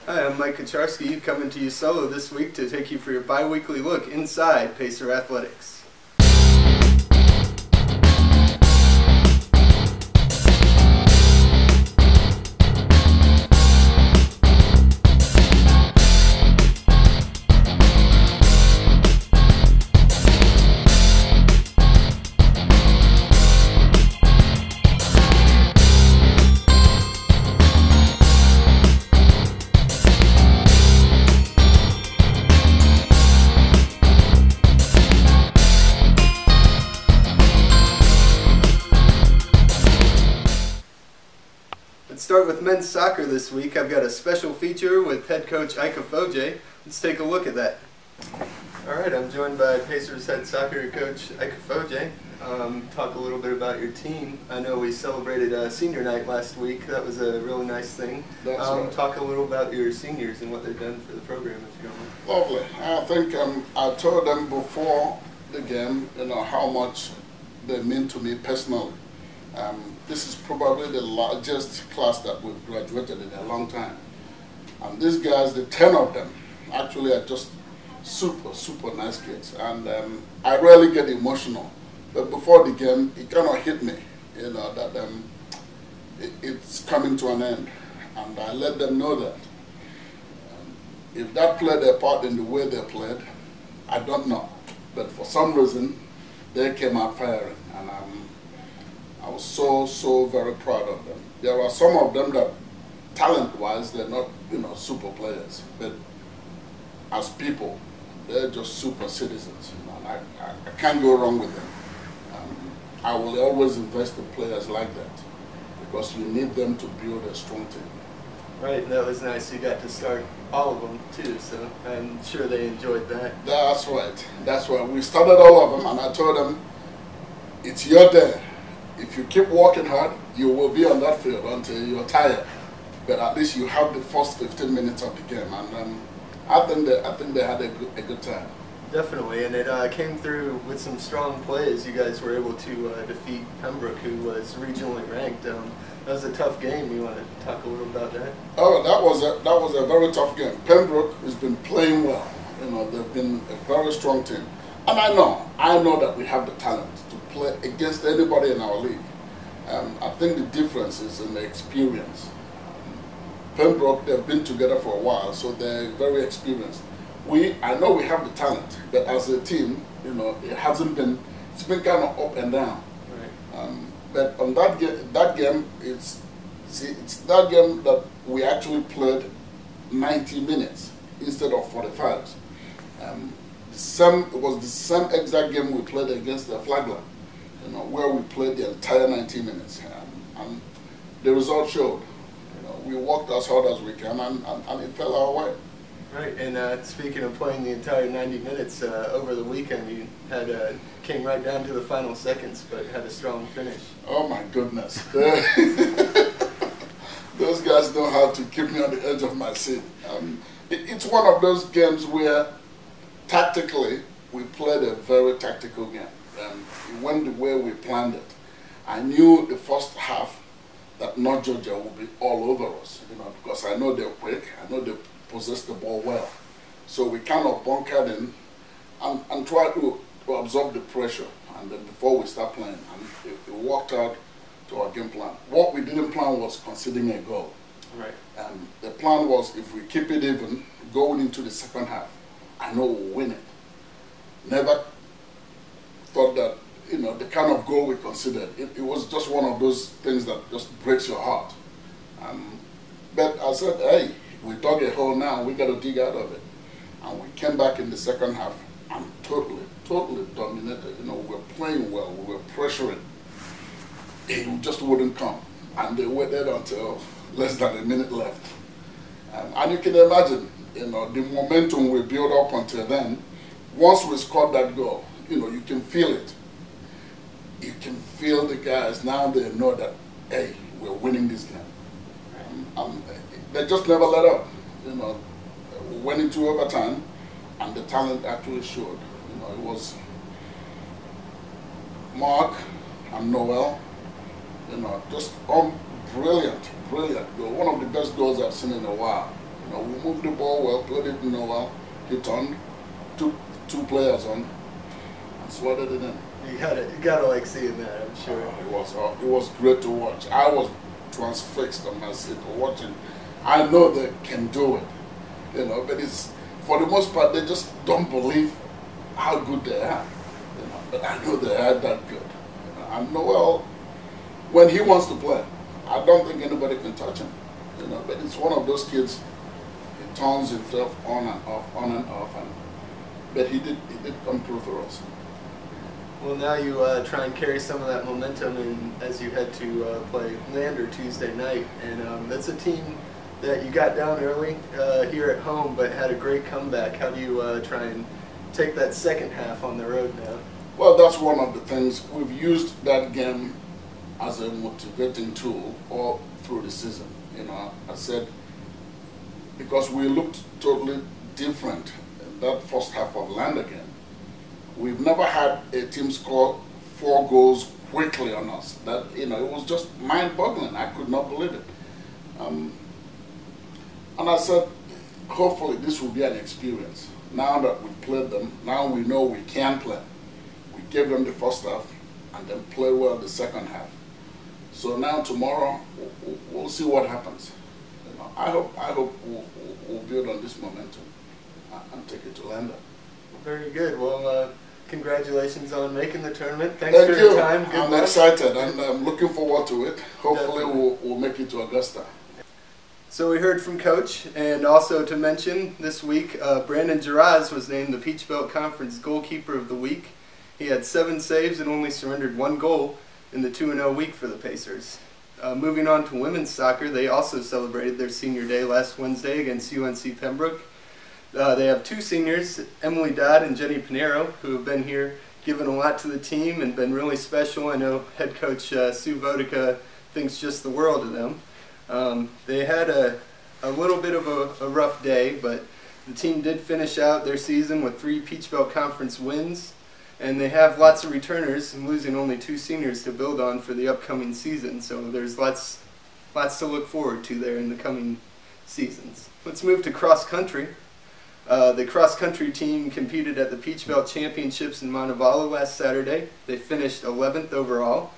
Hi, I'm Mike Kucharski, coming to you solo this week to take you for your bi-weekly look inside Pacer Athletics. Let's start with men's soccer this week. I've got a special feature with head coach Ike Ofoje. Let's take a look at that. Alright, I'm joined by Pacers head soccer coach Ike Ofoje. Talk a little bit about your team. I know we celebrated senior night last week. That was a really nice thing. That's right. Talk a little about your seniors and what they've done for the program, if you don't mind. Lovely. I think I told them before the game, how much they mean to me personally. This is probably the largest class that we've graduated in a long time. And these guys, the 10 of them, actually are just super nice kids. And I rarely get emotional. But before the game, it kind of hit me, that it's coming to an end. And I let them know that. If that played their part in the way they played, I don't know. But for some reason, they came out firing. And I was so very proud of them. There are some of them that, talent-wise, they're not, super players. But as people, they're just super citizens. And I can't go wrong with them. I will always invest in players like that because you need them to build a strong team. Right, and that was nice. You got to start all of them too, so I'm sure they enjoyed that. That's right. That's right. We started all of them, and I told them, it's your day. If you keep working hard, you will be on that field until you're tired. But at least you have the first 15 minutes of the game, and I think they had a good time. Definitely, and it came through with some strong plays. You guys were able to defeat Pembroke, who was regionally ranked. That was a tough game. You want to talk a little about that? Oh, that was a very tough game. Pembroke has been playing well. They've been a very strong team, and I know that we have the talent to play against anybody in our league. I think the difference is in the experience. Pembroke, they've been together for a while, so they're very experienced. I know we have the talent, but as a team, it's been kind of up and down. Right. But on that game, it's that game that we actually played 90 minutes instead of 45s. It was the same exact game we played against the Flagler, where we played the entire 90 minutes, and the result showed. We worked as hard as we can, and it fell our way. Right, and speaking of playing the entire 90 minutes, over the weekend you had came right down to the final seconds, but had a strong finish. Oh my goodness. Those guys know how to keep me on the edge of my seat. It's one of those games where tactically we played a very tactical game. It went the way we planned it. I knew the first half that North Georgia would be all over us, because I know they're quick, I know they possess the ball well. So we kind of bunkered in and tried to absorb the pressure, and then before we start playing, and it worked out to our game plan. What we didn't plan was conceding a goal. Right. The plan was, if we keep it even going into the second half, I know we'll win it. Never thought that, the kind of goal we considered, it was just one of those things that just breaks your heart. But I said, hey, we dug a hole now, we got to dig out of it. And we came back in the second half and totally dominated. We were playing well, we were pressuring. It just wouldn't come. And they waited until less than a minute left. And you can imagine, the momentum we built up until then. Once we scored that goal, you can feel it. You can feel the guys, now they know that, hey, we're winning this game. They just never let up. We went into overtime, and the talent actually showed. It was Mark and Noel, just brilliant goal. One of the best goals I've seen in a while. You know, we moved the ball well, played it well. He turned, took 2 players on, and slotted it in. You gotta like seeing that, I'm sure. It was great to watch. I was transfixed on my seat watching. I know they can do it, you know, but it's, for the most part, they just don't believe how good they are. You know, but I know they are that good. You know, and Noel, when he wants to play, I don't think anybody can touch him. You know, but it's one of those kids. He turns himself on and off, but he did come through for us. Well, now you try and carry some of that momentum in as you head to play Lander Tuesday night, and that's a team that you got down early here at home, but had a great comeback. How do you try and take that second half on the road now? Well, that's one of the things. We've used that game as a motivating tool all through the season. You know, I said, because we looked totally different in that first half of Lander game. We've never had a team score 4 goals quickly on us. That, you know, it was just mind-boggling. I could not believe it. And I said, hopefully this will be an experience. Now that we played them, now we know we can play. We gave them the first half and then play well the second half. So now tomorrow we'll see what happens. You know, I hope we'll build on this momentum and take it to Lander. Very good. Well, congratulations on making the tournament. Thank for you. your time. Good I'm luck. excited and I'm looking forward to it. Hopefully we'll make it to Augusta. So we heard from Coach, and also to mention this week, Brandon Giraz was named the Peach Belt Conference Goalkeeper of the Week. He had 7 saves and only surrendered 1 goal in the 2-0 week for the Pacers. Moving on to women's soccer, they also celebrated their senior day last Wednesday against UNC Pembroke. They have 2 seniors, Emily Dodd and Jenny Pinero, who have been here, given a lot to the team and been really special. I know head coach Sue Vodica thinks just the world of them. They had a little bit of a rough day, but the team did finish out their season with 3 Peach Belt Conference wins, and they have lots of returners and losing only 2 seniors to build on for the upcoming season. So there's lots to look forward to there in the coming seasons. Let's move to cross country. The cross country team competed at the Peach Belt Championships in Montevallo last Saturday. They finished 11th overall.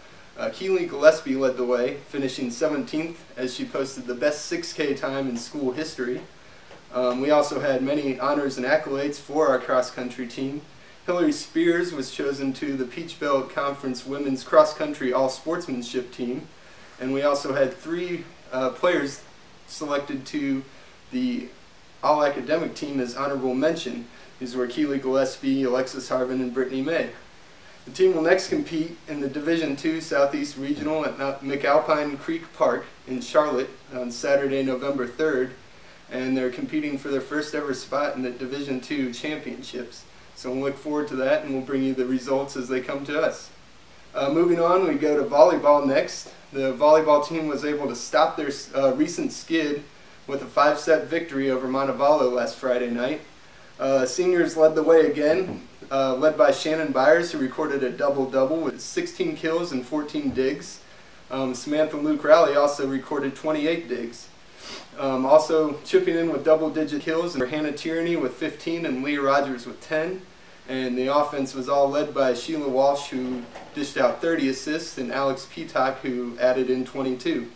Keely Gillespie led the way, finishing 17th as she posted the best 6K time in school history. We also had many honors and accolades for our cross country team. Hillary Spears was chosen to the Peach Belt Conference Women's Cross Country All-Sportsmanship team. And we also had 3 players selected to the All-Academic team as honorable mention. These were Keely Gillespie, Alexis Harvin, and Brittany May. The team will next compete in the Division II Southeast Regional at McAlpine Creek Park in Charlotte on Saturday, November 3rd. And they're competing for their first ever spot in the Division II Championships. So we'll look forward to that, and we'll bring you the results as they come to us. Moving on, we go to volleyball next. The volleyball team was able to stop their recent skid with a 5-set victory over Montevallo last Friday night. Seniors led the way again, led by Shannon Byers, who recorded a double-double with 16 kills and 14 digs. Samantha Luke Rowley also recorded 28 digs. Also chipping in with double-digit kills were Hannah Tierney with 15 and Leah Rogers with 10. And the offense was all led by Sheila Walsh, who dished out 30 assists, and Alex Peacock, who added in 22.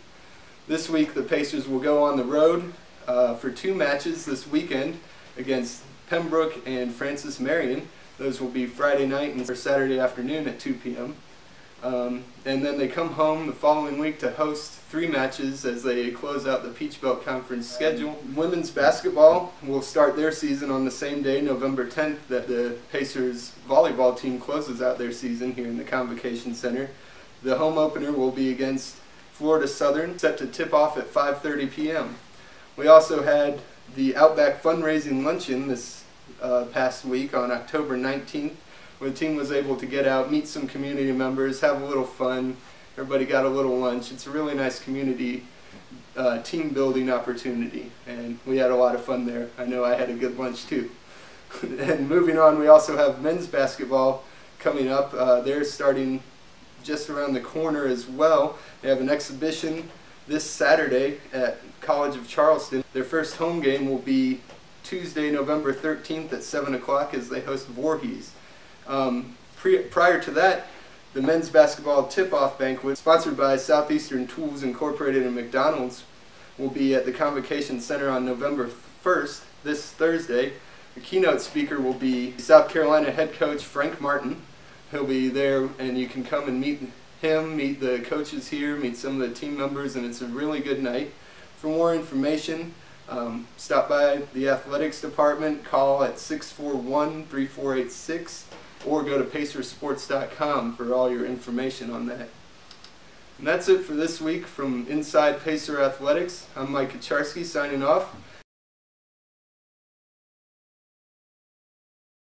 This week, the Pacers will go on the road for 2 matches this weekend against Pembroke and Francis Marion. Those will be Friday night and Saturday afternoon at 2 p.m. And then they come home the following week to host 3 matches as they close out the Peach Belt Conference schedule. Women's basketball will start their season on the same day, November 10th, that the Pacers volleyball team closes out their season here in the Convocation Center. The home opener will be against Florida Southern, set to tip off at 5:30 p.m. We also had the Outback Fundraising Luncheon this past week on October 19th, where the team was able to get out, meet some community members, have a little fun. Everybody got a little lunch. It's a really nice community team building opportunity, and we had a lot of fun there. I know I had a good lunch too. And moving on, we also have men's basketball coming up. They're starting just around the corner as well. They have an exhibition this Saturday at College of Charleston. Their first home game will be Tuesday, November 13th at 7 o'clock as they host Voorhees. Prior to that, the men's basketball tip-off banquet, sponsored by Southeastern Tools Incorporated and McDonald's, will be at the Convocation Center on November 1st, this Thursday. The keynote speaker will be South Carolina head coach Frank Martin. He'll be there, and you can come and meet him, meet the coaches here, meet some of the team members, and it's a really good night. For more information, stop by the athletics department, call at 641-3486, or go to pacersports.com for all your information on that. And that's it for this week from Inside Pacer Athletics. I'm Mike Kucharski signing off.